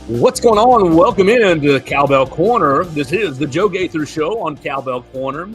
What's going on? Welcome in to Cowbell Corner. This is the Joe Gaither Show on Cowbell Corner.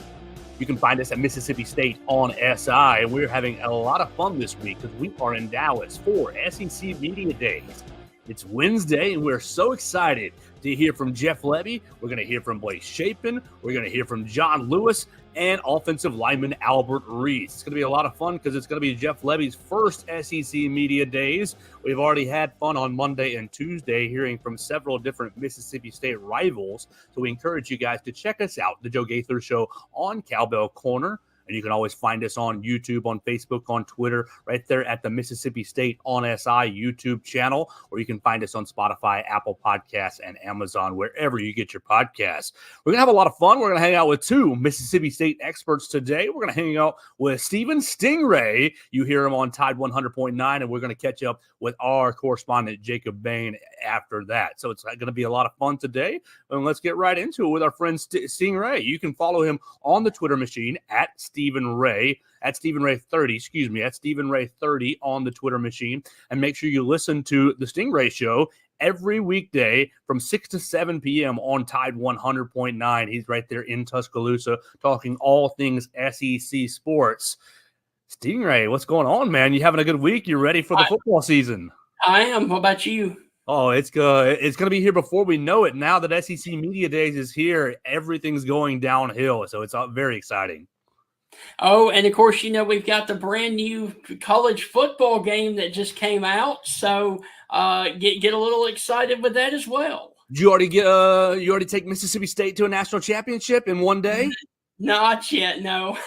You can find us at Mississippi State on SI. We're having a lot of fun this week because we are in Dallas for SEC Media Days. It's Wednesday, and we're so excited to hear from Jeff Lebby. We're going to hear from Blake Shapen. We're going to hear from John Lewis and offensive lineman Albert Reese. It's going to be a lot of fun because it's going to be Jeff Lebby's first SEC Media Days. We've already had fun on Monday and Tuesday hearing from several different Mississippi State rivals. So we encourage you guys to check us out, the Joe Gaither Show on Cowbell Corner. And you can always find us on YouTube, on Facebook, on Twitter, right there at the Mississippi State on SI YouTube channel, or you can find us on Spotify, Apple Podcasts, and Amazon, wherever you get your podcasts. We're going to have a lot of fun. We're going to hang out with two Mississippi State experts today. We're going to hang out with Stephen Stingray. You hear him on Tide 100.9, and we're going to catch up with our correspondent, Jacob Bain, after that. So it's going to be a lot of fun today. And let's get right into it with our friend Stingray. You can follow him on the Twitter machine at Stephen Ray, at Stephen Ray 30, at Stephen Ray 30 on the Twitter machine. And make sure you listen to the Stingray Show every weekday from 6 to 7 p.m. on Tide 100.9. He's right there in Tuscaloosa talking all things SEC sports. Stingray, what's going on, man? You having a good week? You ready for the football season? I am. What about you? Oh, it's good. It's going to be here before we know it. Now that SEC Media Days is here, everything's going downhill. So it's very exciting. Oh, and of course, we've got the brand new college football game that just came out. So get a little excited with that as well. Did you already take Mississippi State to a national championship in one day? Not yet, no.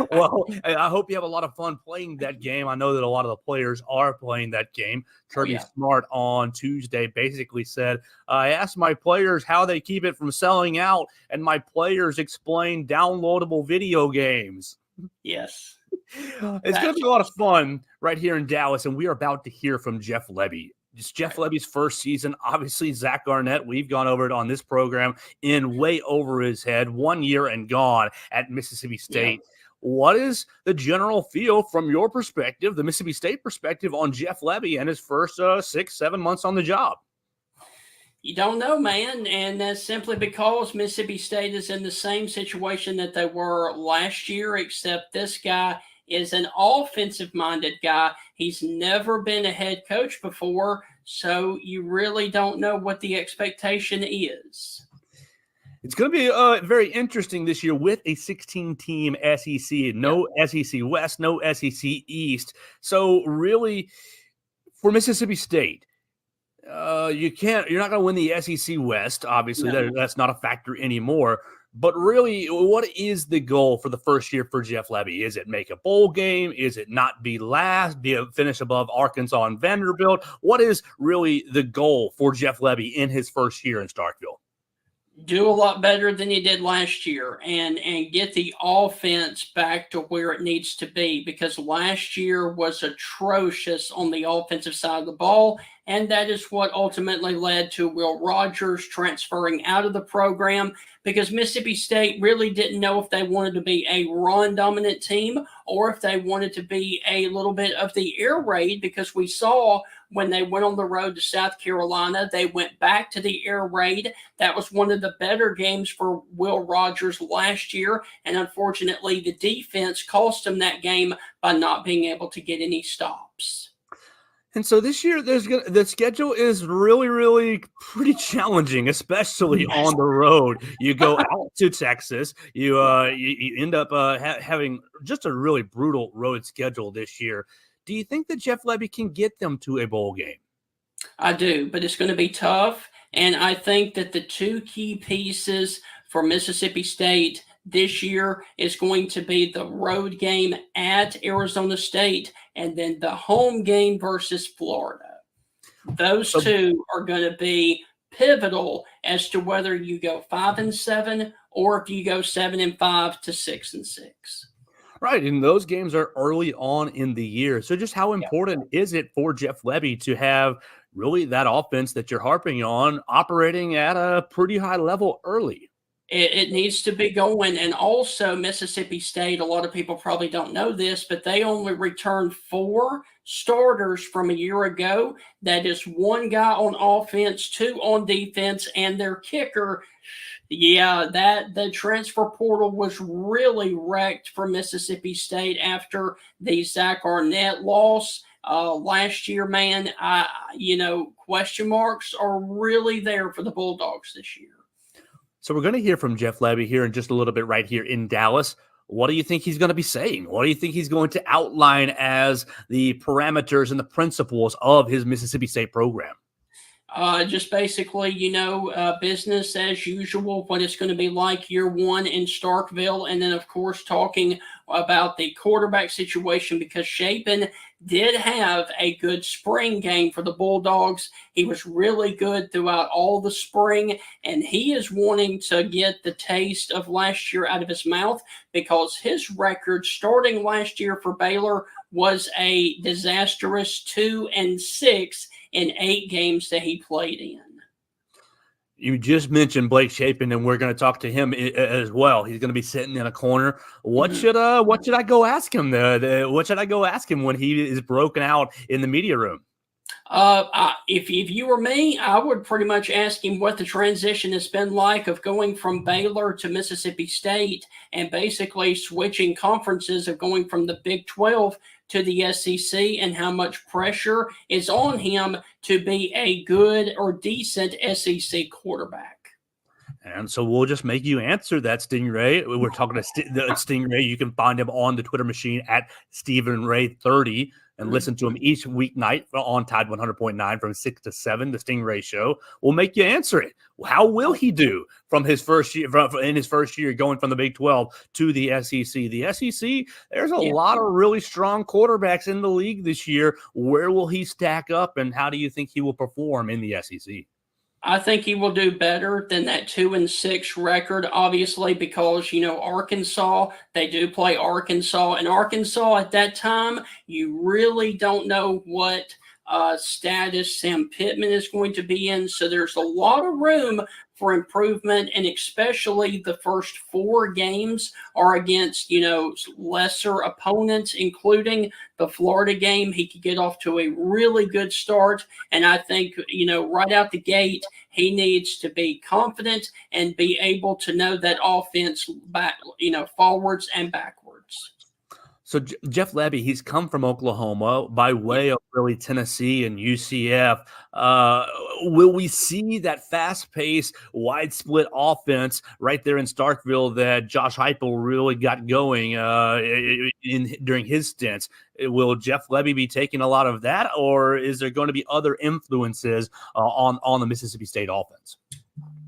Well, I hope you have a lot of fun playing that game. I know that a lot of the players are playing that game. Kirby Smart on Tuesday basically said, I asked my players how they keep it from selling out, and my players explain downloadable video games. Yes. It's going to be a lot of fun right here in Dallas, and we are about to hear from Jeff Lebby. It's Jeff Lebby's first season. Obviously, Zach Garnett, we've gone over it on this program, in way over his head, 1 year and gone at Mississippi State. Yeah. What is the general feel from your perspective, the Mississippi State perspective, on Jeff Lebby and his first 6-7 months on the job? You don't know, man, and that's simply because Mississippi State is in the same situation that they were last year, except this guy is an offensive-minded guy. He's never been a head coach before, so you really don't know what the expectation is. It's going to be very interesting this year with a 16-team SEC. No SEC West, no SEC East. So really, for Mississippi State, you're not going to win the SEC West. Obviously, that's not a factor anymore. But really, what is the goal for the first year for Jeff Lebby? Is it make a bowl game? Is it not be last, finish above Arkansas and Vanderbilt? What is really the goal for Jeff Lebby in his first year in Starkville? Do a lot better than he did last year and get the offense back to where it needs to be, because last year was atrocious on the offensive side of the ball, and that is what ultimately led to Will Rogers transferring out of the program, because Mississippi State really didn't know if they wanted to be a run-dominant team or if they wanted to be a little bit of the air raid, because we saw when they went on the road to South Carolina, they went back to the air raid. That was one of the better games for Will Rogers last year, and unfortunately the defense cost him that game by not being able to get any stops. And so this year, the schedule is really, really pretty challenging, especially on the road. You go out to Texas, you end up having just a really brutal road schedule this year. Do you think that Jeff Lebby can get them to a bowl game? I do, but it's going to be tough. And I think that the two key pieces for Mississippi State this year is going to be the road game at Arizona State and then the home game versus Florida. Those two are going to be pivotal as to whether you go 5-7 or if you go 7-5 to 6-6. Right, and those games are early on in the year. So just how important is it for Jeff Lebby to have really that offense that you're harping on operating at a pretty high level early? It needs to be going. And also, Mississippi State, a lot of people probably don't know this, but they only returned 4 starters from a year ago. That is 1 guy on offense, 2 on defense, and their kicker. Yeah, that the transfer portal was really wrecked for Mississippi State after the Zach Arnett loss last year. Man, question marks are really there for the Bulldogs this year. So we're going to hear from Jeff Lebby here in just a little bit right here in Dallas. What do you think he's going to be saying? What do you think he's going to outline as the parameters and the principles of his Mississippi State program? Just basically, business as usual, what it's going to be like year one in Starkville. And then, of course, talking about the quarterback situation, because Chapin did have a good spring game for the Bulldogs. He was really good throughout all the spring, and he is wanting to get the taste of last year out of his mouth, because his record starting last year for Baylor was a disastrous 2-6 in 8 games that he played in. You just mentioned Blake Chapin, and we're going to talk to him as well. He's going to be sitting in a corner. What should I go ask him? What should I go ask him when he is broken out in the media room? If you were me, I would pretty much ask him what the transition has been like of going from Baylor to Mississippi State, and basically switching conferences, of going from the Big 12 to the SEC, and how much pressure is on him to be a good or decent SEC quarterback. And so we'll just make you answer that, Stingray. We're talking to Stingray. You can find him on the Twitter machine at StephenRay30 and listen to him each weeknight on Tide 100.9 from 6 to 7, the Stingray Show. We'll make you answer it. How will he do from his first year, in his first year, going from the Big 12 to the SEC? The SEC, there's a lot of really strong quarterbacks in the league this year. Where will he stack up, and how do you think he will perform in the SEC? I think he will do better than that 2-6 record, obviously, because, Arkansas, they do play Arkansas. And Arkansas at that time, you really don't know what status Sam Pittman is going to be in. So there's a lot of room for improvement, and especially the first 4 games are against, lesser opponents, including the Florida game. He could get off to a really good start, and I think, right out the gate, he needs to be confident and be able to know that offense back, forwards and backwards. So Jeff Lebby, he's come from Oklahoma by way of really Tennessee and UCF. Will we see that fast-paced, wide-split offense right there in Starkville that Josh Heupel really got going during his stints? Will Jeff Lebby be taking a lot of that, or is there going to be other influences on the Mississippi State offense?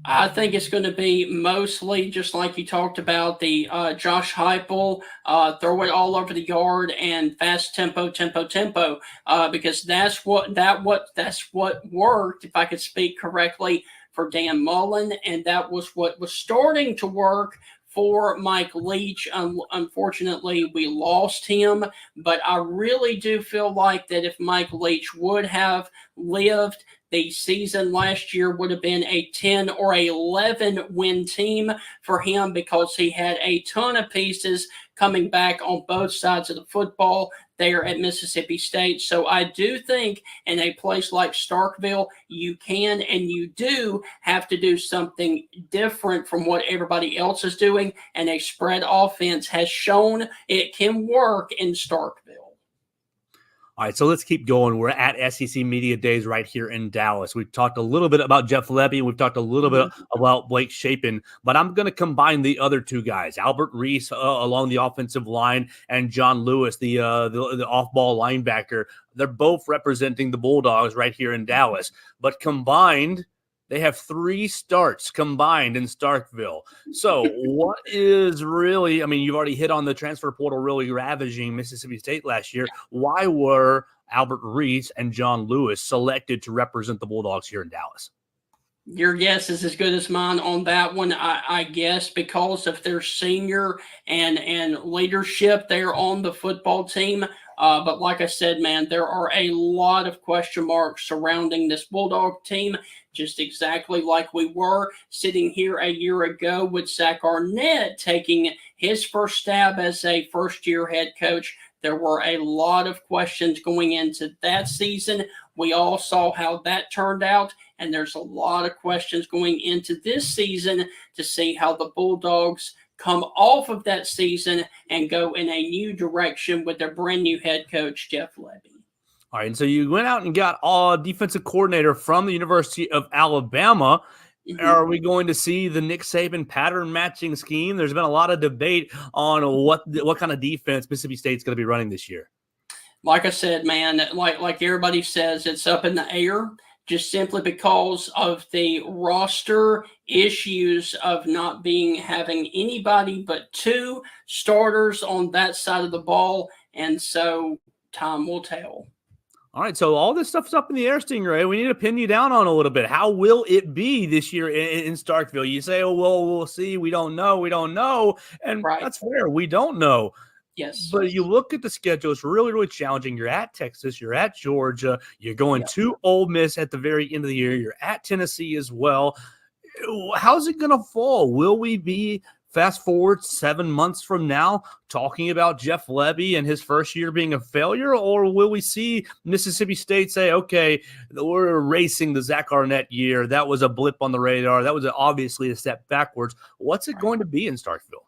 I think it's going to be mostly just like you talked about, the Josh Heupel, throw it all over the yard and fast tempo, because that's what worked, if I could speak correctly, for Dan Mullen, and that was what was starting to work for Mike Leach. Unfortunately, we lost him, but I really do feel like that if Mike Leach would have lived, the season last year would have been a 10 or 11 win team for him, because he had a ton of pieces coming back on both sides of the football there at Mississippi State. So I do think in a place like Starkville, you can and you do have to do something different from what everybody else is doing, and a spread offense has shown it can work in Starkville. All right, so let's keep going. We're at SEC Media Days right here in Dallas. We've talked a little bit about Jeff Lebby. We've talked a little bit about Blake Chapin, but I'm going to combine the other 2 guys, Albert Reese along the offensive line, and John Lewis, the off-ball linebacker. They're both representing the Bulldogs right here in Dallas, but combined, they have 3 starts combined in Starkville. So what is really, you've already hit on the transfer portal really ravaging Mississippi State last year. Why were Albert Reese and John Lewis selected to represent the Bulldogs here in Dallas? Your guess is as good as mine on that one. I guess because of their senior and leadership there on the football team. But like I said, man, there are a lot of question marks surrounding this Bulldog team, just exactly like we were sitting here a year ago with Zach Arnett taking his first stab as a first-year head coach. There were a lot of questions going into that season. We all saw how that turned out, and there's a lot of questions going into this season to see how the Bulldogs come off of that season and go in a new direction with their brand new head coach, Jeff Levy. All right, and so you went out and got a defensive coordinator from the University of Alabama. Mm-hmm. Are we going to see the Nick Saban pattern matching scheme? There's been a lot of debate on what kind of defense Mississippi State's going to be running this year. Like I said, man, like everybody says, it's up in the air just simply because of the roster issues of not having anybody but 2 starters on that side of the ball. And so time will tell. All right, so all this stuff's up in the air, Stingray. We need to pin you down on a little bit. How will it be this year in Starkville? You say, oh, well, we'll see. We don't know. And right. That's fair. We don't know. Yes. But you look at the schedule, it's really, really challenging. You're at Texas. You're at Georgia. You're going to Ole Miss at the very end of the year. You're at Tennessee as well. How's it going to fall? Will we be fast forward 7 months from now talking about Jeff Levy and his first year being a failure, or will we see Mississippi State say, okay, we're erasing the Zach Arnett year. That was a blip on the radar. That was obviously a step backwards. What's it going to be in Starkville?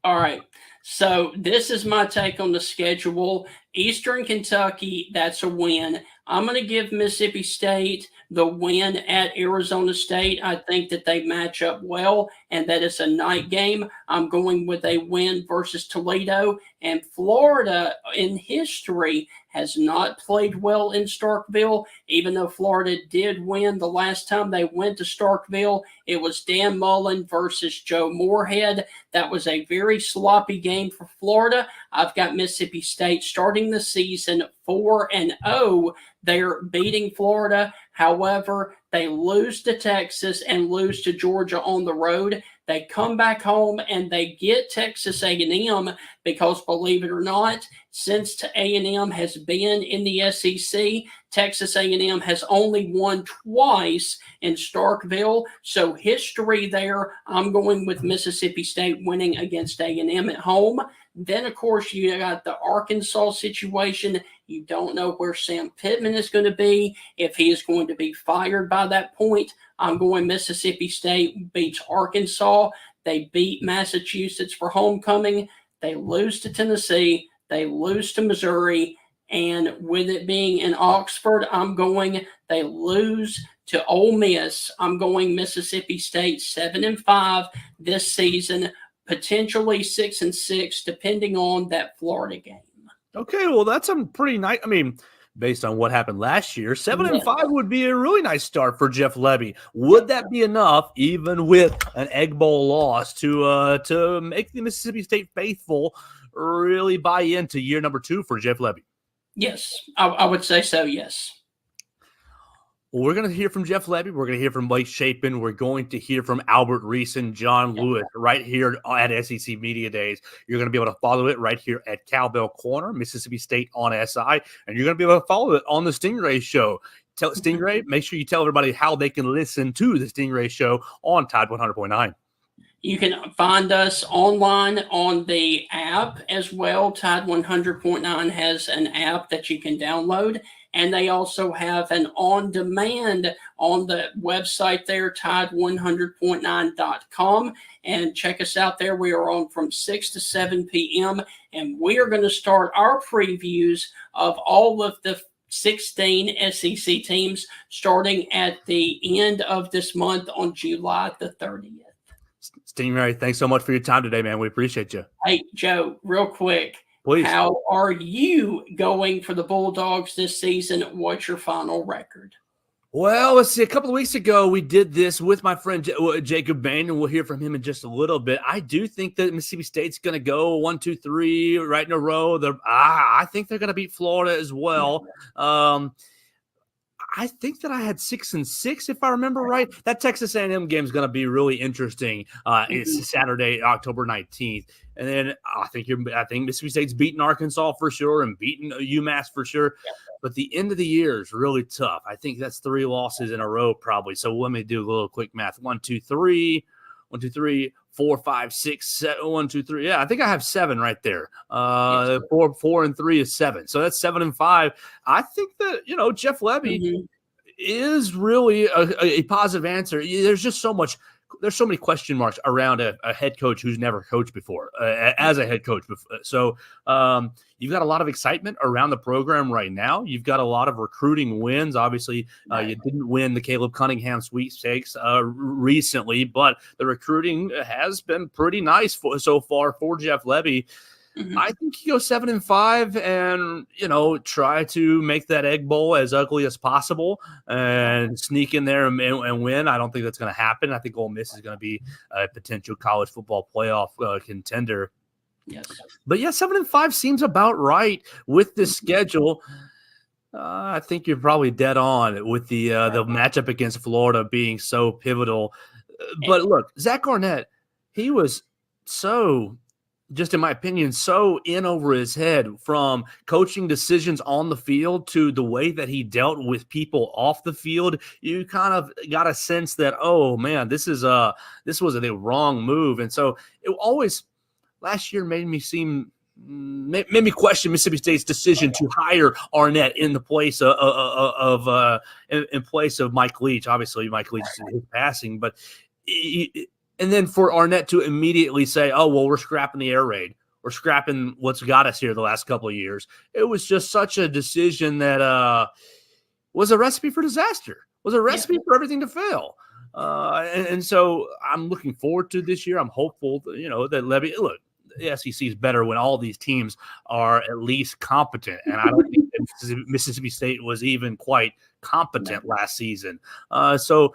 All right. So this is my take on the schedule. Eastern Kentucky, that's a win. I'm going to give Mississippi State the win at Arizona State. I think that they match up well and that it's a night game. I'm going with a win versus Toledo. And Florida, in history, has not played well in Starkville, even though Florida did win the last time they went to Starkville. It was Dan Mullen versus Joe Moorhead. That was a very sloppy game for Florida. I've got Mississippi State starting the season 4-0. They're beating Florida. However, they lose to Texas and lose to Georgia on the road. They come back home and they get Texas A&M because, believe it or not, since A&M has been in the SEC, Texas A&M has only won twice in Starkville. So history there, I'm going with Mississippi State winning against A&M at home. Then, of course, you got the Arkansas situation. You don't know where Sam Pittman is going to be, if he is going to be fired by that point. I'm going Mississippi State beats Arkansas. They beat Massachusetts for homecoming. They lose to Tennessee. They lose to Missouri. And with it being in Oxford, they lose to Ole Miss. I'm going Mississippi State 7-5 this season, potentially 6-6, depending on that Florida game. Okay, well, that's a pretty nice. I mean, based on what happened last year, 7-5 would be a really nice start for Jeff Levy. Would that be enough, even with an Egg Bowl loss, to make the Mississippi State faithful really buy into year number 2 for Jeff Levy? Yes, I would say so. Yes. Well, we're going to hear from Jeff Levy. We're going to hear from Blake Shapen. We're going to hear from Albert Reese and John Lewis right here at SEC Media Days. You're going to be able to follow it right here at Cowbell Corner, Mississippi State on SI, and you're going to be able to follow it on the Stingray Show. Tell Stingray, make sure you tell everybody how they can listen to the Stingray Show on Tide 100.9. You can find us online on the app as well. Tide 100.9 has an app that you can download. And they also have an on-demand on the website there, tide100.9.com. And check us out there. We are on from 6 to 7 p.m. And we are going to start our previews of all of the 16 SEC teams starting at the end of this month on July the 30th. Stingray, thanks so much for your time today, man. We appreciate you. Hey, Joe, real quick. Please. How are you going for the Bulldogs this season? What's your final record? Well, let's see. A couple of weeks ago, we did this with my friend Jacob Bain, and we'll hear from him in just a little bit. I do think that Mississippi State's going to go 1, 2, 3 right in a row. I think they're going to beat Florida as well. I think that I had 6-6, if I remember right. That Texas A&M game is going to be really interesting. It's Saturday, October 19th. And then I think Mississippi State's beating Arkansas for sure and beating UMass for sure. But the end of the year is really tough. I think that's 3 losses in a row probably. So let me do a little quick math. 1, 2, 3, 4, 5, 6, 7, 1, 2, 3. Yeah, I think I have 7 right there. 4 and 3 is 7. So that's 7 and 5. I think that, Jeff Lebby is really a positive answer. There's just so many question marks around a head coach who's never coached before as a head coach. So you've got a lot of excitement around the program right now. You've got a lot of recruiting wins. Obviously, you didn't win the Caleb Cunningham sweepstakes recently, but the recruiting has been pretty nice so far for Jeff Lebby. I think you go 7 and 5 and, try to make that Egg Bowl as ugly as possible and sneak in there and win. I don't think that's going to happen. I think Ole Miss is going to be a potential college football playoff contender. Yes. But 7 and 5 seems about right with this schedule. I think you're probably dead on with the matchup against Florida being so pivotal. But look, Zach Arnett, he was so, just in my opinion, so in over his head from coaching decisions on the field to the way that he dealt with people off the field. You kind of got a sense that, oh man, this was the wrong move. And so it always last year made me question Mississippi State's decision to hire Arnett in the place in place of Mike Leach. Obviously, Mike Leach is passing, but and then for Arnett to immediately say, oh, well, we're scrapping the air raid. We're scrapping what's got us here the last couple of years. It was just such a decision that was a recipe for disaster, was a recipe for everything to fail. And so I'm looking forward to this year. I'm hopeful, that Lebby, look, the SEC is better when all these teams are at least competent. And I don't think that Mississippi State was even quite competent last season. So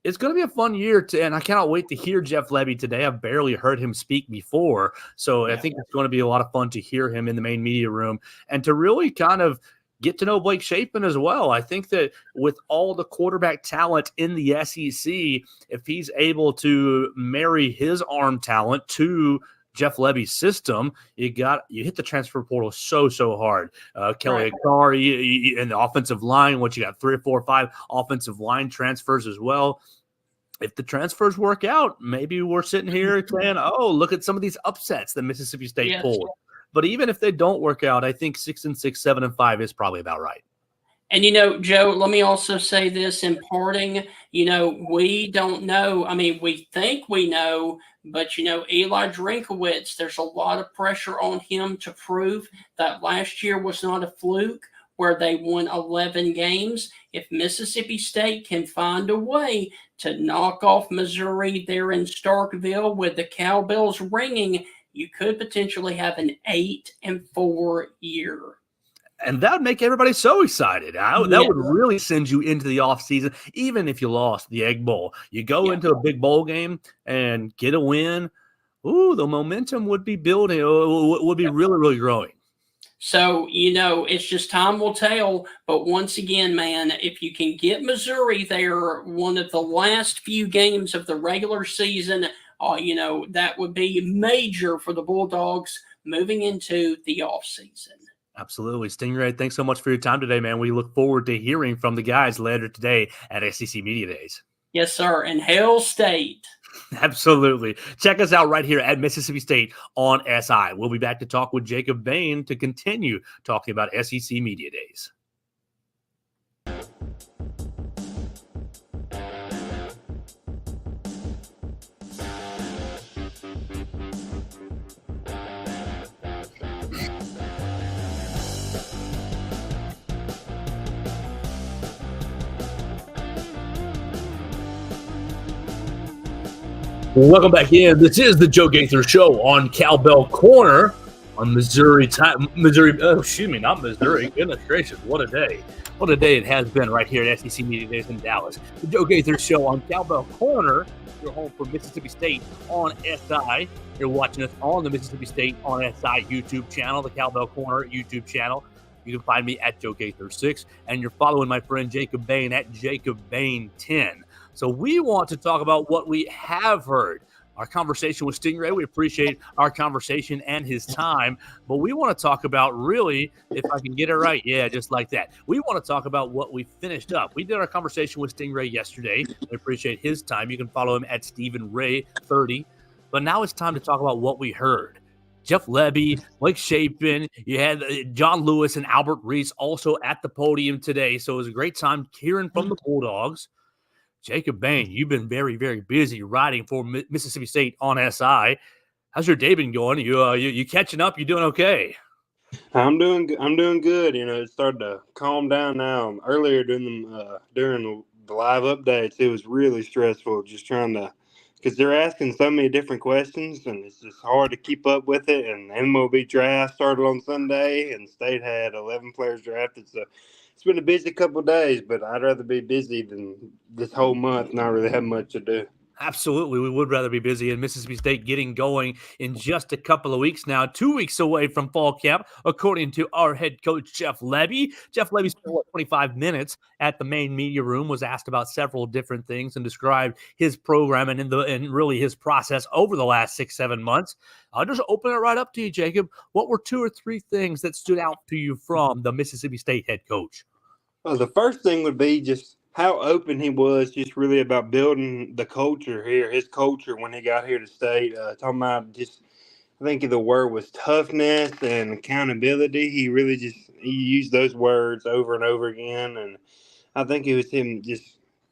it's going to be a fun year, and I cannot wait to hear Jeff Lebby today. I've barely heard him speak before, so I think it's going to be a lot of fun to hear him in the main media room and to really kind of get to know Blake Shapen as well. I think that with all the quarterback talent in the SEC, if he's able to marry his arm talent to Jeff Lebby's system, you hit the transfer portal so hard. Kelly Akari and the offensive line, you got 3 or 4 or 5 offensive line transfers as well. If the transfers work out, maybe we're sitting here saying, oh, look at some of these upsets that Mississippi State pulled. But even if they don't work out, I think 6 and 6, 7 and 5 is probably about right. And, Joe, let me also say this in parting, we don't know. I mean, we think we know, but, Eli Drinkowitz, there's a lot of pressure on him to prove that last year was not a fluke where they won 11 games. If Mississippi State can find a way to knock off Missouri there in Starkville with the cowbells ringing, you could potentially have an 8-4 year. And that would make everybody so excited. That would really send you into the offseason, even if you lost the Egg Bowl. You go into a big bowl game and get a win. Ooh, the momentum would be building, would be really, really growing. So, it's just time will tell. But once again, man, if you can get Missouri there, one of the last few games of the regular season, that would be major for the Bulldogs moving into the offseason. Absolutely. Stingray, thanks so much for your time today, man. We look forward to hearing from the guys later today at SEC Media Days. Yes, sir. And Hail State. Absolutely. Check us out right here at Mississippi State on SI. We'll be back to talk with Jacob Bain to continue talking about SEC Media Days. Welcome back in. This is the Joe Gaither Show on Cowbell Corner on Missouri time. Not Missouri. Goodness gracious, what a day. What a day it has been right here at SEC Media Days in Dallas. The Joe Gaither Show on Cowbell Corner, your home for Mississippi State on SI. You're watching us on the Mississippi State on SI YouTube channel, the Cowbell Corner YouTube channel. You can find me at Joe Gaither6, and you're following my friend Jacob Bain at Jacob Bain10. So we want to talk about what we have heard. Our conversation with Stingray, we appreciate our conversation and his time, but we want to talk about really, if I can get it right, yeah, just like that. We want to talk about what we finished up. We did our conversation with Stingray yesterday. We appreciate his time. You can follow him at Stephen Ray 30. But now it's time to talk about what we heard. Jeff Lebby, Blake Shapen, you had John Lewis and Albert Reese also at the podium today. So it was a great time hearing from the Bulldogs. Jacob Bain, you've been very, very busy writing for Mississippi State on SI. How's your day been going? You catching up? You doing okay? I'm doing good. It started to calm down now. Earlier during the live updates, it was really stressful just trying to, because they're asking so many different questions, and it's just hard to keep up with it. And the MLB draft started on Sunday, and State had 11 players drafted. So it's been a busy couple of days, but I'd rather be busy than this whole month not really have much to do. Absolutely. We would rather be busy, and Mississippi State getting going in just a couple of weeks now, 2 weeks away from fall camp, according to our head coach, Jeff Lebby. Jeff Lebby spent 25 minutes at the main media room, was asked about several different things and described his program and really his process over the last 6-7 months. I'll just open it right up to you, Jacob. What were 2 or 3 things that stood out to you from the Mississippi State head coach? Well, the first thing would be just how open he was, just really about building the culture here, his culture when he got here to State. Talking about just, I think the word was toughness and accountability. He really he used those words over and over again. And I think it was him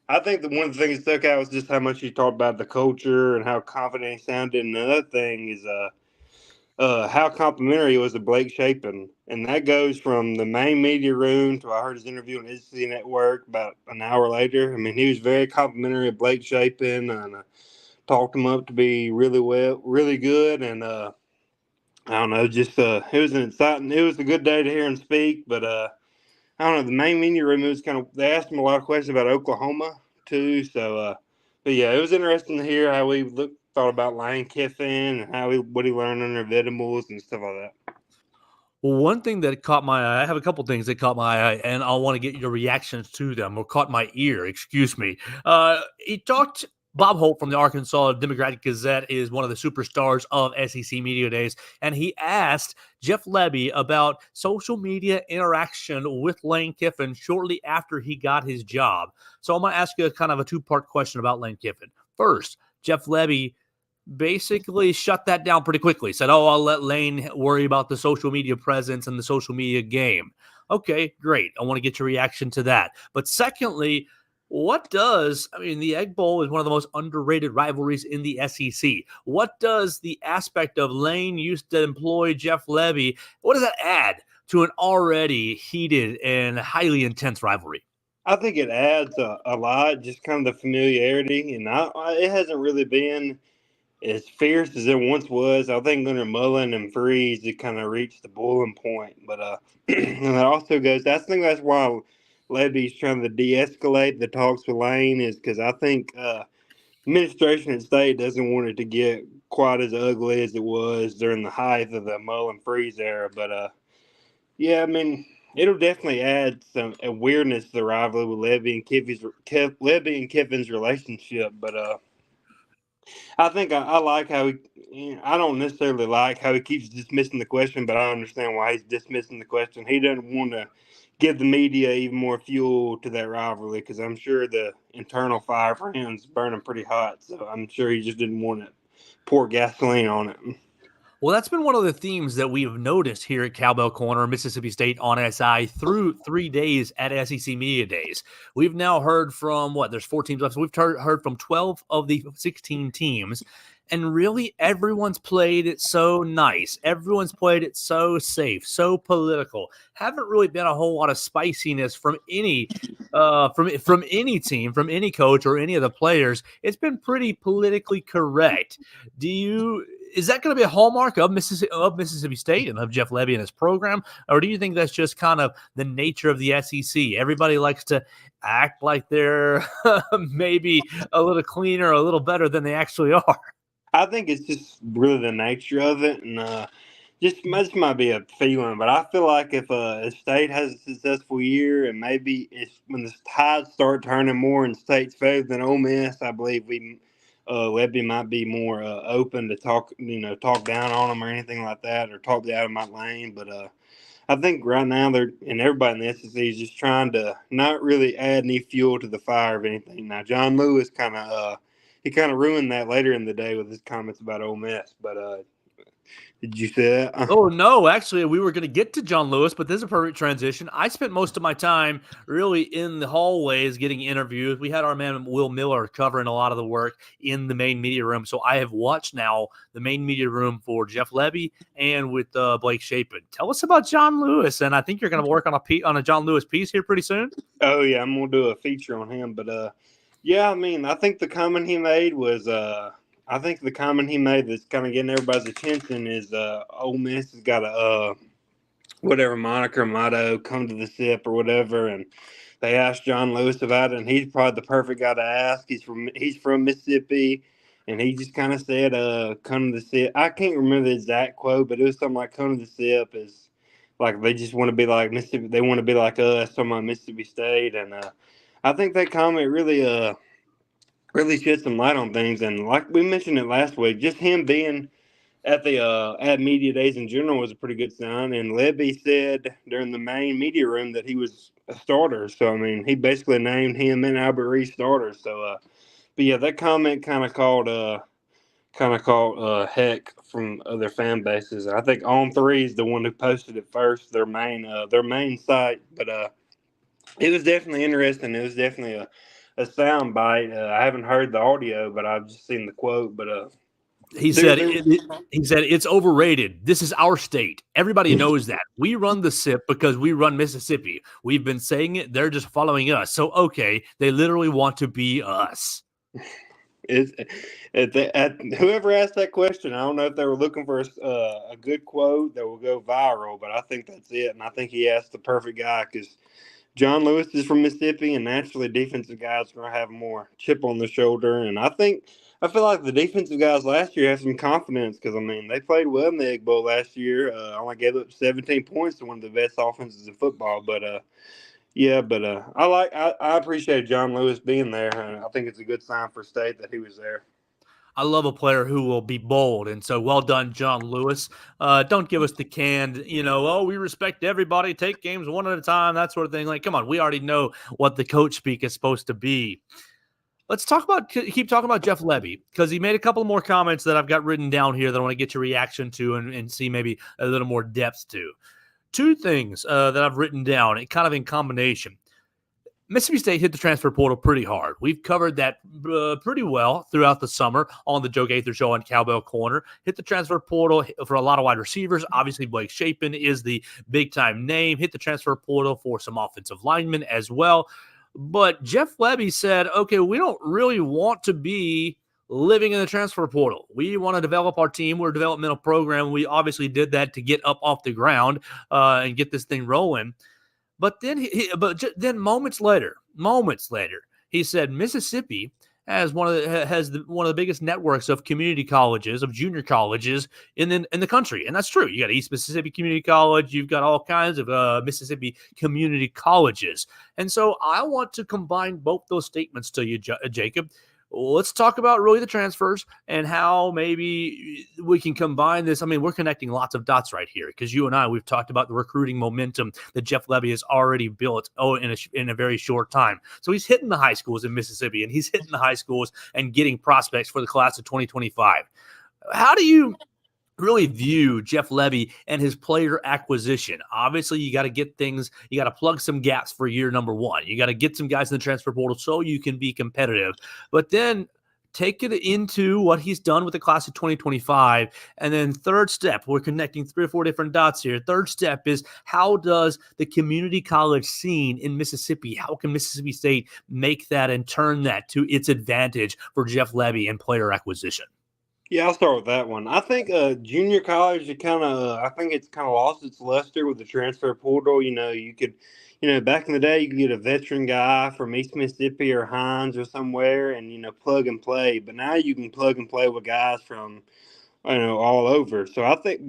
I think one of the things that stuck out was just how much he talked about the culture and how confident he sounded. And another thing is how complimentary it was to Blake Shapen. And that goes from the main media room to I heard his interview on SEC Network about an hour later. I mean, he was very complimentary of Blake Shapen and talked him up to be really good. And I don't know, just it was a good day to hear him speak. But I don't know, the main media room, it was they asked him a lot of questions about Oklahoma too. So, but yeah, it was interesting to hear how we thought about Lane Kiffin and what he learned under Venables and stuff like that. Well, one thing that caught my eye, I have a couple things that caught my eye, and I want to get your reactions to them, or caught my ear, excuse me. He talked, Bob Holt from the Arkansas Democratic Gazette is one of the superstars of SEC Media Days, and he asked Jeff Lebby about social media interaction with Lane Kiffin shortly after he got his job. So I'm going to ask you kind of a 2-part question about Lane Kiffin. First, Jeff Lebby basically shut that down pretty quickly. Said, I'll let Lane worry about the social media presence and the social media game. Okay, great. I want to get your reaction to that. But secondly, the Egg Bowl is one of the most underrated rivalries in the SEC. What does the aspect of Lane used to employ Jeff Lebby, what does that add to an already heated and highly intense rivalry? I think it adds a lot, just kind of the familiarity. And it hasn't really been as fierce as it once was. I think under Mullen and Freeze, it kind of reached the boiling point. But and that also goes. I think that's why Lebby's trying to de-escalate the talks with Lane, is because I think administration at State doesn't want it to get quite as ugly as it was during the height of the Mullen Freeze era. But yeah, I mean, it'll definitely add some weirdness to the rivalry with Lebby and Kiffin's relationship. But I think I like how I don't necessarily like how he keeps dismissing the question, but I understand why he's dismissing the question. He doesn't want to give the media even more fuel to that rivalry, because I'm sure the internal fire for him is burning pretty hot. So I'm sure he just didn't want to pour gasoline on it. Well, that's been one of the themes that we've noticed here at Cowbell Corner, Mississippi State on SI through 3 days at SEC Media Days. We've now heard from, there's 4 teams left. So we've heard from 12 of the 16 teams. And really, everyone's played it so nice. Everyone's played it so safe, so political. Haven't really been a whole lot of spiciness from any from any team, from any coach or any of the players. It's been pretty politically correct. Is that going to be a hallmark of Mississippi State and of Jeff Lebby and his program? Or do you think that's just kind of the nature of the SEC? Everybody likes to act like they're maybe a little cleaner, a little better than they actually are. I think it's just really the nature of it. And this might be a feeling, but I feel like if State has a successful year, and maybe it's when the tides start turning more in State's favor than Ole Miss, I believe Lebby might be more open to talk down on them or anything like that, or talk me out of my lane. But I think right now everybody in the SEC is just trying to not really add any fuel to the fire of anything. Now John Lewis kind of ruined that later in the day with his comments about Ole Miss, but did you say that? Oh, no, actually, we were going to get to John Lewis, but this is a perfect transition. I spent most of my time really in the hallways getting interviews. We had our man Will Miller covering a lot of the work in the main media room. So I have watched now the main media room for Jeff Lebby and with Blake Shapen. Tell us about John Lewis, and I think you're going to work on a John Lewis piece here pretty soon. Oh, yeah, I'm going to do a feature on him. But, yeah, I mean, I think the comment he made was that's kind of getting everybody's attention is Ole Miss has got a whatever motto, come to the SIP or whatever, and they asked John Lewis about it, and he's probably the perfect guy to ask. He's from Mississippi, and he just kind of said, "Come to the SIP." I can't remember the exact quote, but it was something like, "Come to the SIP" is like they just want to be like Mississippi. They want to be like us, talking about Mississippi State, and I think that comment really shed some light on things. And like we mentioned it last week, just him being at the at media days in general was a pretty good sign. And Lebby said during the main media room that he was a starter. So I mean, he basically named him and Albert Reese starters. So, but yeah, that comment kind of called heck from other fan bases. I think On Three is the one who posted it first, their main site. But it was definitely interesting. It was definitely a sound bite. I haven't heard the audio, but I've just seen the quote. But he said it's overrated. This is our state. Everybody knows that. We run the SIP because we run Mississippi. We've been saying it. They're just following us. So, okay, they literally want to be us. Whoever asked that question, I don't know if they were looking for a good quote that will go viral, but I think that's it. And I think he asked the perfect guy because John Lewis is from Mississippi, and naturally defensive guys are going to have more chip on the shoulder. And I feel like the defensive guys last year have some confidence because, I mean, they played well in the Egg Bowl last year. Only gave up 17 points to one of the best offenses in football. But, I appreciate John Lewis being there, and I think it's a good sign for State that he was there. I love a player who will be bold, and so well done, John Lewis. Don't give us the canned, we respect everybody, take games one at a time, that sort of thing. Like, come on, we already know what the coach speak is supposed to be. Let's keep talking about Jeff Lebby, because he made a couple more comments that I've got written down here that I want to get your reaction to and see maybe a little more depth to. Two things that I've written down, kind of in combination. Mississippi State hit the transfer portal pretty hard. We've covered that pretty well throughout the summer on the Joe Gaither Show on Cowbell Corner. Hit the transfer portal for a lot of wide receivers. Obviously, Blake Shapen is the big-time name. Hit the transfer portal for some offensive linemen as well. But Jeff Lebby said, okay, we don't really want to be living in the transfer portal. We want to develop our team. We're a developmental program. We obviously did that to get up off the ground and get this thing rolling. But then, then moments later, he said Mississippi has one of the biggest networks of community colleges, of junior colleges in the country, and that's true. You got East Mississippi Community College, you've got all kinds of Mississippi community colleges, and so I want to combine both those statements to you, Jacob. Let's talk about really the transfers and how maybe we can combine this. I mean, we're connecting lots of dots right here because you and I, we've talked about the recruiting momentum that Jeff Lebby has already built in a very short time. So he's hitting the high schools in Mississippi, and he's hitting the high schools and getting prospects for the class of 2025. How do you really view Jeff Lebby and his player acquisition? Obviously, you got to get things, you got to plug some gaps for year number one. You got to get some guys in the transfer portal so you can be competitive. But then take it into what he's done with the class of 2025. And then third step, we're connecting 3 or 4 different dots here. Third step is, how does the community college scene in Mississippi, how can Mississippi State make that and turn that to its advantage for Jeff Lebby and player acquisition? Yeah, I'll start with that one. I think junior college, I think it's kind of lost its luster with the transfer portal. You could, back in the day, you could get a veteran guy from East Mississippi or Hines or somewhere and, plug and play. But now you can plug and play with guys from all over. So I think,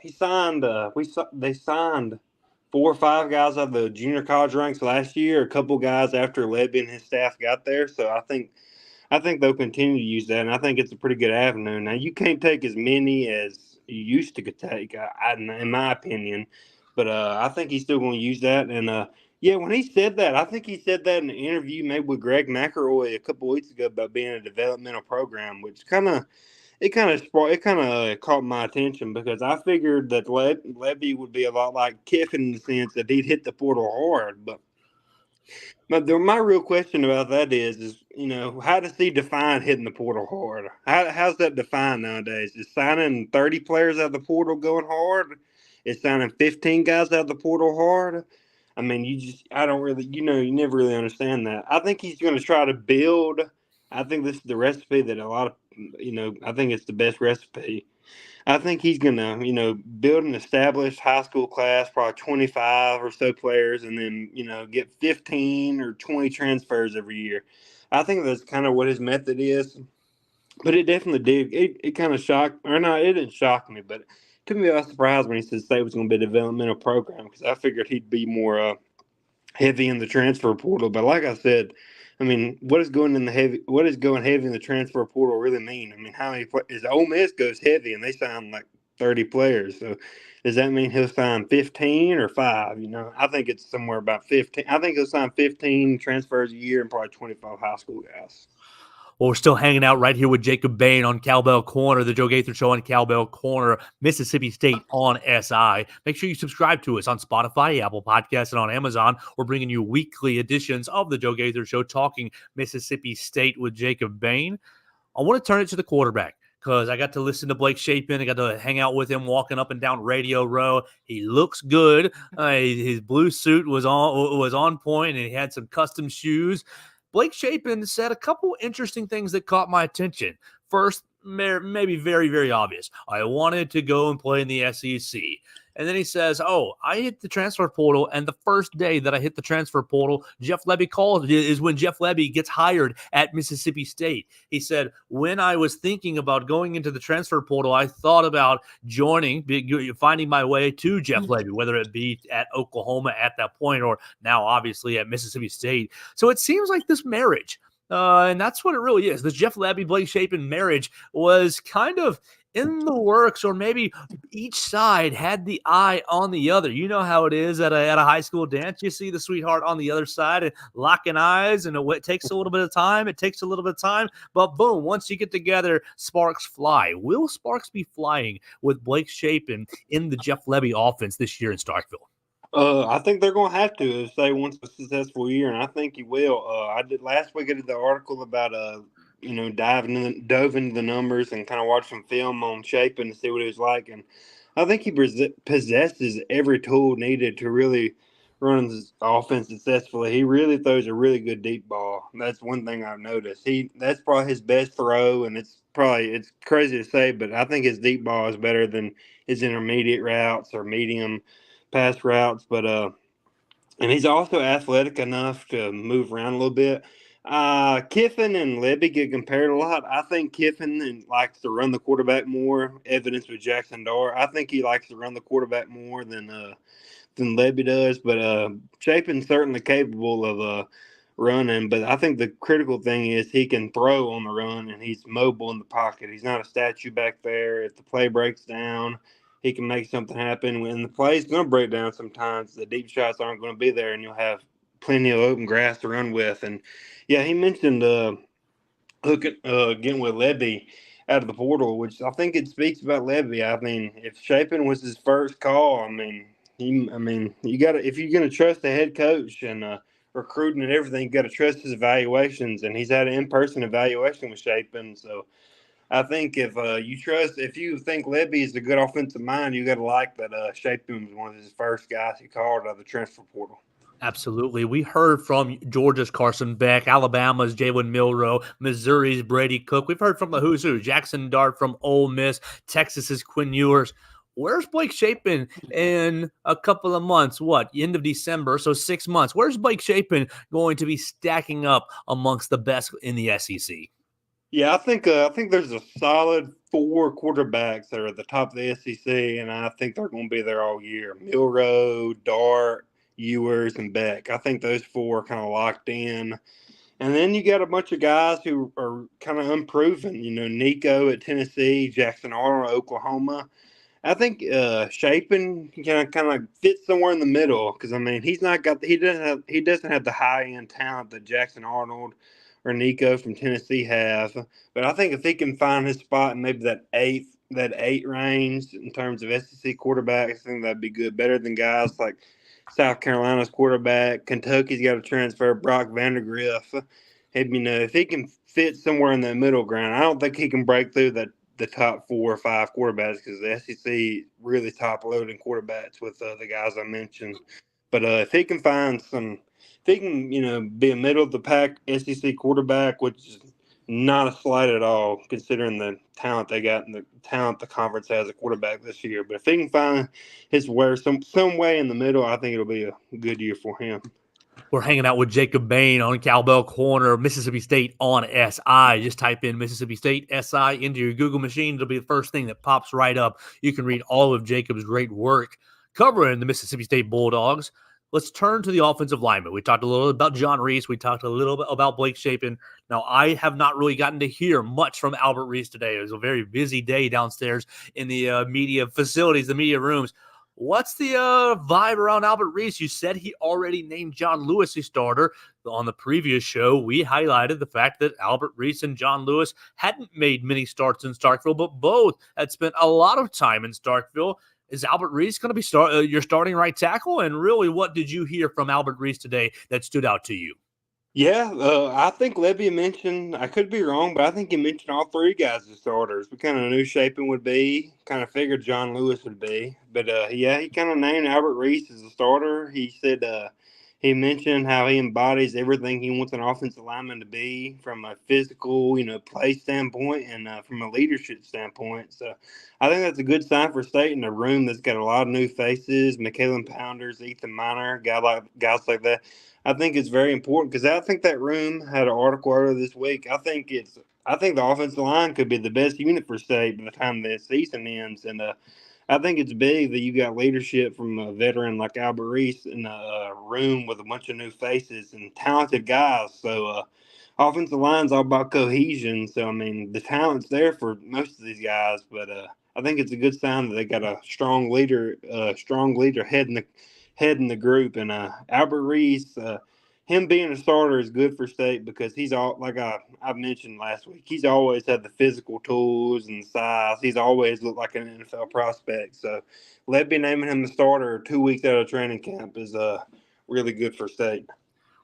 he signed. They signed 4 or 5 guys out of the junior college ranks last year. A couple guys after Levy and his staff got there. So I think they'll continue to use that, and I think it's a pretty good avenue. Now you can't take as many as you used to take, in my opinion, but I think he's still going to use that. And yeah, when he said that, I think he said that in an interview maybe with Greg McElroy a couple weeks ago about being a developmental program, which kind of caught my attention because I figured that Levy would be a lot like Kiffin in the sense that he'd hit the portal hard. But my real question about that is how does he define hitting the portal hard? How's that defined nowadays? Is signing 30 players out of the portal going hard? Is signing 15 guys out of the portal hard? I mean, I don't really, you never really understand that. I think he's going to try to build. I think this is the recipe that a lot of, I think it's the best recipe. I think he's going to, build an established high school class, probably 25 or so players, and then, get 15 or 20 transfers every year. I think that's kind of what his method is. But it definitely did. It kind of shocked, or no, it didn't shock me, but it took me by surprise when he said State was going to be a developmental program because I figured he'd be more heavy in the transfer portal. But like I said, I mean, what does going heavy in the transfer portal really mean? I mean, how many is Ole Miss goes heavy and they sign like 30 players? So does that mean he'll sign 15 or 5? I think it's somewhere about 15. I think he'll sign 15 transfers a year and probably 25 high school guys. Well, we're still hanging out right here with Jacob Bain on Cowbell Corner, the Joe Gaither Show on Cowbell Corner, Mississippi State on SI. Make sure you subscribe to us on Spotify, Apple Podcasts, and on Amazon. We're bringing you weekly editions of the Joe Gaither Show talking Mississippi State with Jacob Bain. I want to turn it to the quarterback because I got to listen to Blake Shapen. I got to hang out with him walking up and down Radio Row. He looks good. His blue suit was on point, and he had some custom shoes. Blake Shapen said a couple interesting things that caught my attention. First, maybe very, very obvious. I wanted to go and play in the SEC. And then he says, I hit the transfer portal, and the first day that I hit the transfer portal, Jeff Lebby called is when Jeff Lebby gets hired at Mississippi State. He said, when I was thinking about going into the transfer portal, I thought about finding my way to Jeff Lebby, whether it be at Oklahoma at that point or now obviously at Mississippi State. So it seems like this marriage, and that's what it really is. The Jeff Lebby, Blake Shapen marriage was kind of in the works, or maybe each side had the eye on the other. You know how it is at a high school dance. You see the sweetheart on the other side and locking eyes, and it takes a little bit of time. But boom, once you get together, sparks fly. Will sparks be flying with Blake Shapen in the Jeff Lebby offense this year in Starkville? I think they're going to have to if they want a successful year, and I think he will. Last week I did the article about dove into the numbers and kind of watched some film on Shapen to see what he was like. And I think he possesses every tool needed to really run his offense successfully. He really throws a really good deep ball. That's one thing I've noticed. That's probably his best throw, and it's crazy to say, but I think his deep ball is better than his intermediate routes or medium pass routes. But and he's also athletic enough to move around a little bit. Kiffin and Lebby get compared a lot. I think Kiffin likes to run the quarterback more. Evidence with Jackson Dart. I think he likes to run the quarterback more than Lebby does. But Shapen's certainly capable of running. But I think the critical thing is he can throw on the run, and he's mobile in the pocket. He's not a statue back there. If the play breaks down, he can make something happen. When the play's going to break down sometimes, the deep shots aren't going to be there, and you'll have plenty of open grass to run with. And yeah, he mentioned getting with Lebby out of the portal, which I think it speaks about Lebby. I mean, if Shapen was his first call, you got to, if you're going to trust the head coach and recruiting and everything, you got to trust his evaluations. And he's had an in-person evaluation with Shapen, so I think if you think Lebby is a good offensive mind, you got to like that Shapen was one of his first guys he called out of the transfer portal. Absolutely. We heard from Georgia's Carson Beck, Alabama's Jalen Milroe, Missouri's Brady Cook. We've heard from the who's who, Jackson Dart from Ole Miss, Texas's Quinn Ewers. Where's Blake Shapen in a couple of months? End of December, so 6 months. Where's Blake Shapen going to be stacking up amongst the best in the SEC? Yeah, I think there's a solid 4 quarterbacks that are at the top of the SEC, and I think they're going to be there all year. Milroe, Dart, Ewers, and Beck. I think those 4 are kind of locked in. And then you got a bunch of guys who are kind of unproven. Nico at Tennessee, Jackson Arnold at Oklahoma. I think Chapin can kind of fit somewhere in the middle because he doesn't have the high end talent that Jackson Arnold or Nico from Tennessee have. But I think if he can find his spot in maybe that eight range in terms of SEC quarterbacks, I think that'd be good. Better than guys like South Carolina's quarterback. Kentucky's got a transfer, Brock Vandegrift. If he can fit somewhere in the middle ground, I don't think he can break through the top 4 or 5 quarterbacks because the SEC really top loading quarterbacks with the guys I mentioned. But if he can be a middle of the pack SEC quarterback, which is not a slight at all considering the talent they got and the talent the conference has at quarterback this year. But if he can find his way some way in the middle, I think it'll be a good year for him. We're hanging out with Jacob Bain on Cowbell Corner, Mississippi State on SI. Just type in Mississippi State SI into your Google machine. It'll be the first thing that pops right up. You can read all of Jacob's great work covering the Mississippi State Bulldogs. Let's turn to the offensive lineman. We talked a little bit about John Reese. We talked a little bit about Blake Chapin. Now, I have not really gotten to hear much from Albert Reese today. It was a very busy day downstairs in the media facilities, the media rooms. What's the vibe around Albert Reese? You said he already named John Lewis his starter. On the previous show, we highlighted the fact that Albert Reese and John Lewis hadn't made many starts in Starkville, but both had spent a lot of time in Starkville. Is Albert Reese going to be your starting right tackle? And really, what did you hear from Albert Reese today that stood out to you? Yeah, I think Lebby mentioned, I could be wrong, but I think he mentioned all 3 guys as starters. We kind of knew Chapin would be, kind of figured John Lewis would be. But, he kind of named Albert Reese as a starter. He said he mentioned how he embodies everything he wants an offensive lineman to be from a physical, play standpoint and from a leadership standpoint. So I think that's a good sign for State in a room that's got a lot of new faces, McKellen Pounders, Ethan Miner, guys like that. I think it's very important because I think that room had an article earlier this week. I think the offensive line could be the best unit for State by the time the season ends. And I think it's big that you got leadership from a veteran like Albert Reese in a room with a bunch of new faces and talented guys. So offensive line's all about cohesion. So, the talent's there for most of these guys. But I think it's a good sign that they got a strong leader head in the group. And Albert Reese, him being a starter is good for State because he's all, like I mentioned last week, he's always had the physical tools and size. He's always looked like an NFL prospect. So Lebby naming him the starter 2 weeks out of training camp is really good for State.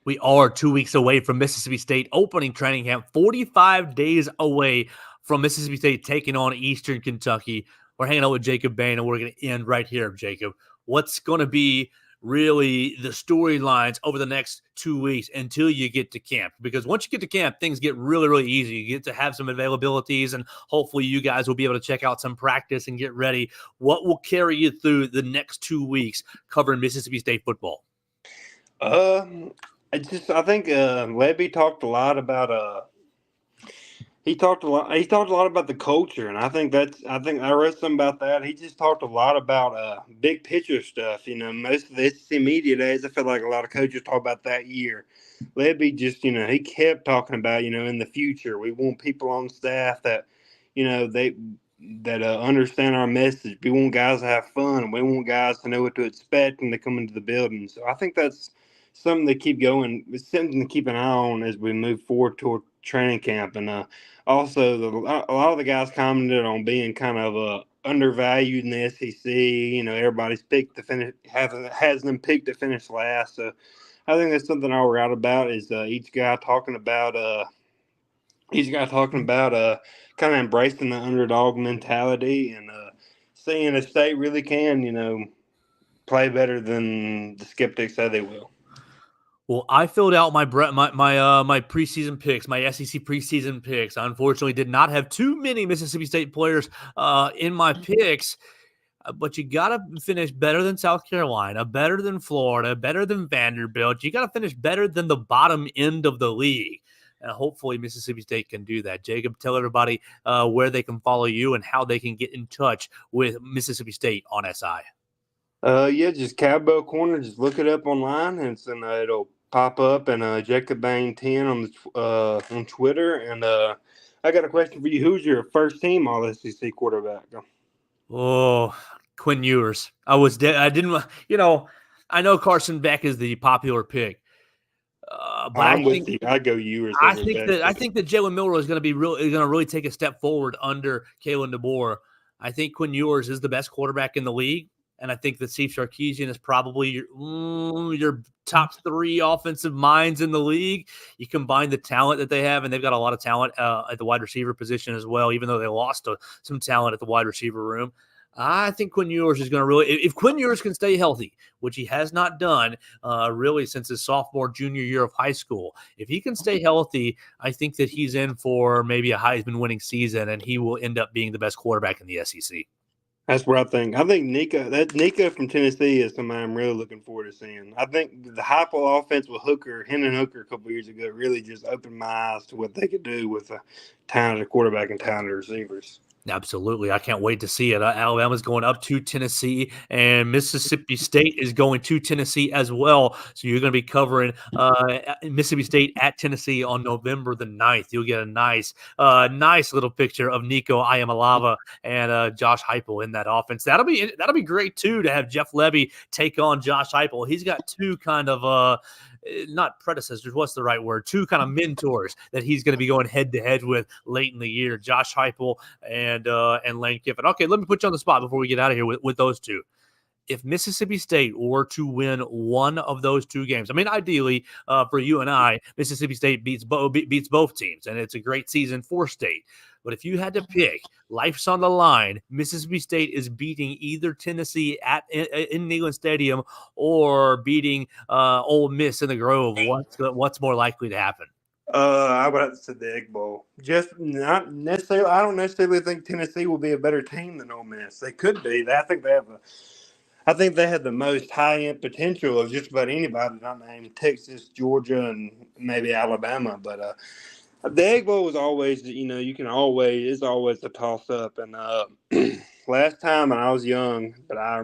We are 2 weeks away from Mississippi State opening training camp, 45 days away from Mississippi State taking on Eastern Kentucky. We're hanging out with Jacob Bain, and we're going to end right here, Jacob. What's going to be really the storylines over the next 2 weeks until you get to camp? Because once you get to camp, things get really, really easy. You get to have some availabilities, and hopefully you guys will be able to check out some practice and get ready. What will carry you through the next 2 weeks covering Mississippi State football? I think Lebby talked a lot about He talked a lot about the culture, and I think I wrote something about that. He just talked a lot about big picture stuff. Most of the SEC media days, I feel like a lot of coaches talk about that year. Lebby just, he kept talking about, in the future, we want people on staff that, that understand our message. We want guys to have fun, and we want guys to know what to expect when they come into the building. So I think that's something to keep going. It's something to keep an eye on as we move forward toward training camp. And also, a lot of the guys commented on being kind of undervalued in the SEC. Everybody's picked to finish, has them picked to finish last. So I think that's something I'll write about is each guy talking about kind of embracing the underdog mentality and seeing if State really can, play better than the skeptics say they will. Well, I filled out my preseason picks, my SEC preseason picks. I unfortunately did not have too many Mississippi State players in my picks, but you got to finish better than South Carolina, better than Florida, better than Vanderbilt. You got to finish better than the bottom end of the league. And hopefully Mississippi State can do that. Jacob, tell everybody where they can follow you and how they can get in touch with Mississippi State on SI. Yeah, just CowbellCorner. Just look it up online, and it'll pop up. And Jacob Bain 10 on Twitter. And I got a question for you. Who's your first team All SEC quarterback? Oh, Quinn Ewers. I know Carson Beck is the popular pick. But I'm with you. I go Ewers. I think that Jalen Milroe is going to really take a step forward under Kalen DeBoer. I think Quinn Ewers is the best quarterback in the league, and I think that Steve Sarkisian is probably your top 3 offensive minds in the league. You combine the talent that they have, and they've got a lot of talent at the wide receiver position as well, even though they lost some talent at the wide receiver room. I think Quinn Ewers is going to really – if Quinn Ewers can stay healthy, which he has not done really since his sophomore, junior year of high school, if he can stay healthy, I think that he's in for maybe a Heisman-winning season, and he will end up being the best quarterback in the SEC. That's what I think. I think Nico from Tennessee is somebody I'm really looking forward to seeing. I think the Heupel offense with Hendon Hooker a couple years ago really just opened my eyes to what they could do with a talented quarterback and talented receivers. Absolutely. I can't wait to see it. Alabama's going up to Tennessee, and Mississippi State is going to Tennessee as well. So you're going to be covering Mississippi State at Tennessee on November the 9th. You'll get a nice little picture of Nico Iamaleava and Josh Heupel in that offense. That'll be great, too, to have Jeff Lebby take on Josh Heupel. He's got 2 kind of not predecessors, what's the right word? 2 kind of mentors that he's going to be going head-to-head with late in the year, Josh Heupel and Lane Kiffin. Okay, let me put you on the spot before we get out of here with those 2. If Mississippi State were to win one of those 2 games, I mean, ideally for you and I, Mississippi State beats both teams, and it's a great season for State. But if you had to pick, life's on the line, Mississippi State is beating either Tennessee in Neyland Stadium or beating Ole Miss in the Grove. What's more likely to happen? I would have to say the Egg Bowl. Just not necessarily. I don't necessarily think Tennessee will be a better team than Ole Miss. They could be. I think they have the most high-end potential of just about anybody, not named Texas, Georgia, and maybe Alabama. But the Egg Bowl is always, it's always a toss-up. And last time when I was young, but I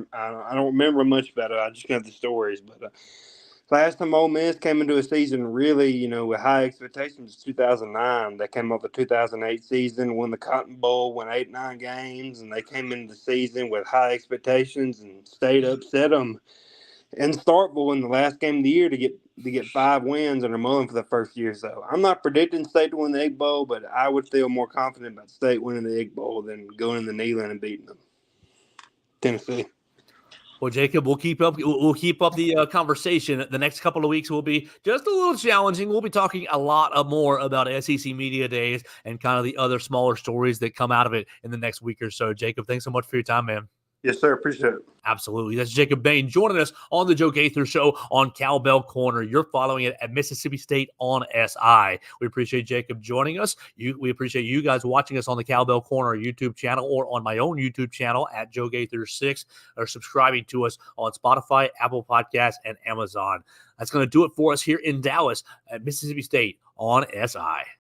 don't remember much about it. I just got the stories. But last time Ole Miss came into a season really, with high expectations, 2009. They came off the 2008 season, won the Cotton Bowl, won 8-9 games, and they came into the season with high expectations, and State upset them in Starkville in the last game of the year to get 5 wins under Mullen for the first year. So I'm not predicting State to win the Egg Bowl, but I would feel more confident about State winning the Egg Bowl than going in the Neyland and beating them. Tennessee. Well, Jacob, we'll keep up the conversation. The next couple of weeks will be just a little challenging. We'll be talking a lot more about SEC Media Days and kind of the other smaller stories that come out of it in the next week or so. Jacob, thanks so much for your time, man. Yes, sir. Appreciate it. Absolutely. That's Jacob Bain joining us on the Joe Gaither Show on CowbellCorner. You're following it at Mississippi State on SI. We appreciate Jacob joining us. We appreciate you guys watching us on the CowbellCorner YouTube channel or on my own YouTube channel at Joe Gaither 6 or subscribing to us on Spotify, Apple Podcasts, and Amazon. That's going to do it for us here in Dallas at Mississippi State on SI.